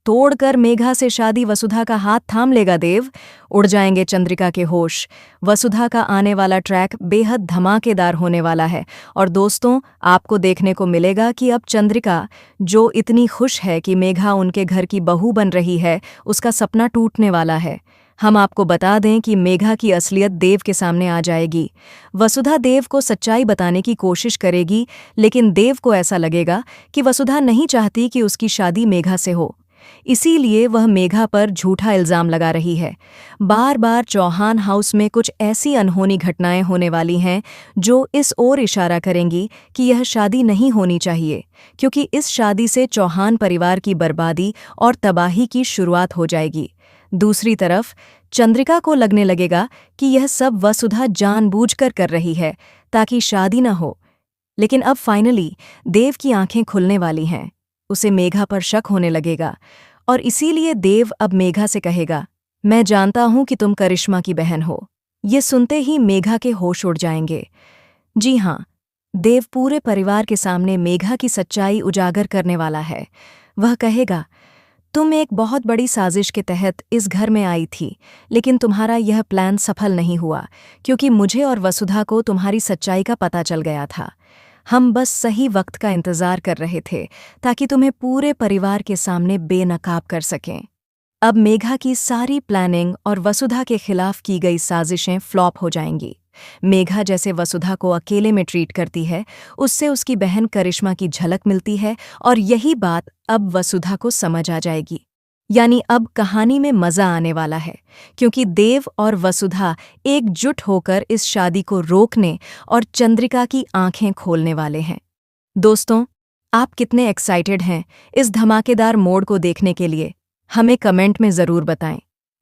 तोड़कर मेघा से शादी वसुधा का हाथ थाम लेगा देव। उड़ जाएंगे चंद्रिका के होश। वसुधा का आने वाला ट्रैक बेहद धमाकेदार होने वाला है और दोस्तों, आपको देखने को मिलेगा कि अब चंद्रिका, जो इतनी खुश है कि मेघा उनके घर की बहू बन रही है, उसका सपना टूटने वाला है। हम आपको बता दें कि मेघा की असलियत देव के सामने आ जाएगी। वसुधा देव को सच्चाई बताने की कोशिश करेगी, लेकिन देव को ऐसा लगेगा कि वसुधा नहीं चाहती कि उसकी शादी मेघा से हो। इसीलिए वह मेघा पर झूठा इल्जाम लगा रही है। बार बार चौहान हाउस में कुछ ऐसी अनहोनी घटनाएं होने वाली हैं जो इस ओर इशारा करेंगी कि यह शादी नहीं होनी चाहिए, क्योंकि इस शादी से चौहान परिवार की बर्बादी और तबाही की शुरुआत हो जाएगी। दूसरी तरफ चंद्रिका को लगने लगेगा कि यह सब वसुधा जानबूझकर कर रही है ताकि शादी न हो। लेकिन अब फाइनली देव की आंखें खुलने वाली हैं। उसे मेघा पर शक होने लगेगा और इसीलिए देव अब मेघा से कहेगा, मैं जानता हूं कि तुम करिश्मा की बहन हो। ये सुनते ही मेघा के होश उड़ जाएंगे। जी हाँ, देव पूरे परिवार के सामने मेघा की सच्चाई उजागर करने वाला है। वह कहेगा, तुम एक बहुत बड़ी साजिश के तहत इस घर में आई थी, लेकिन तुम्हारा यह प्लान सफल नहीं हुआ, क्योंकि मुझे और वसुधा को तुम्हारी सच्चाई का पता चल गया था। हम बस सही वक्त का इंतजार कर रहे थे ताकि तुम्हें पूरे परिवार के सामने बेनकाब कर सकें। अब मेघा की सारी प्लानिंग और वसुधा के खिलाफ की गई साजिशें फ्लॉप हो जाएंगी। मेघा जैसे वसुधा को अकेले में ट्रीट करती है, उससे उसकी बहन करिश्मा की झलक मिलती है और यही बात अब वसुधा को समझ आ जाएगी। यानी अब कहानी में मजा आने वाला है, क्योंकि देव और वसुधा एकजुट होकर इस शादी को रोकने और चंद्रिका की आंखें खोलने वाले हैं। दोस्तों, आप कितने एक्साइटेड हैं इस धमाकेदार मोड़ को देखने के लिए? हमें कमेंट में ज़रूर बताएं।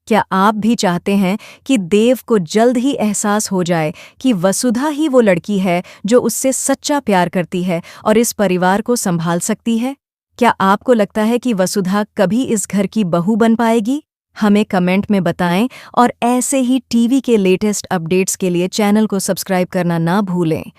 क्या आप भी चाहते हैं कि देव को जल्द ही एहसास हो जाए कि वसुधा ही वो लड़की है जो उससे सच्चा प्यार करती है और इस परिवार को संभाल सकती है? क्या आपको लगता है कि वसुधा कभी इस घर की बहू बन पाएगी? हमें कमेंट में बताएं और ऐसे ही टीवी के लेटेस्ट अपडेट्स के लिए चैनल को सब्सक्राइब करना ना भूलें।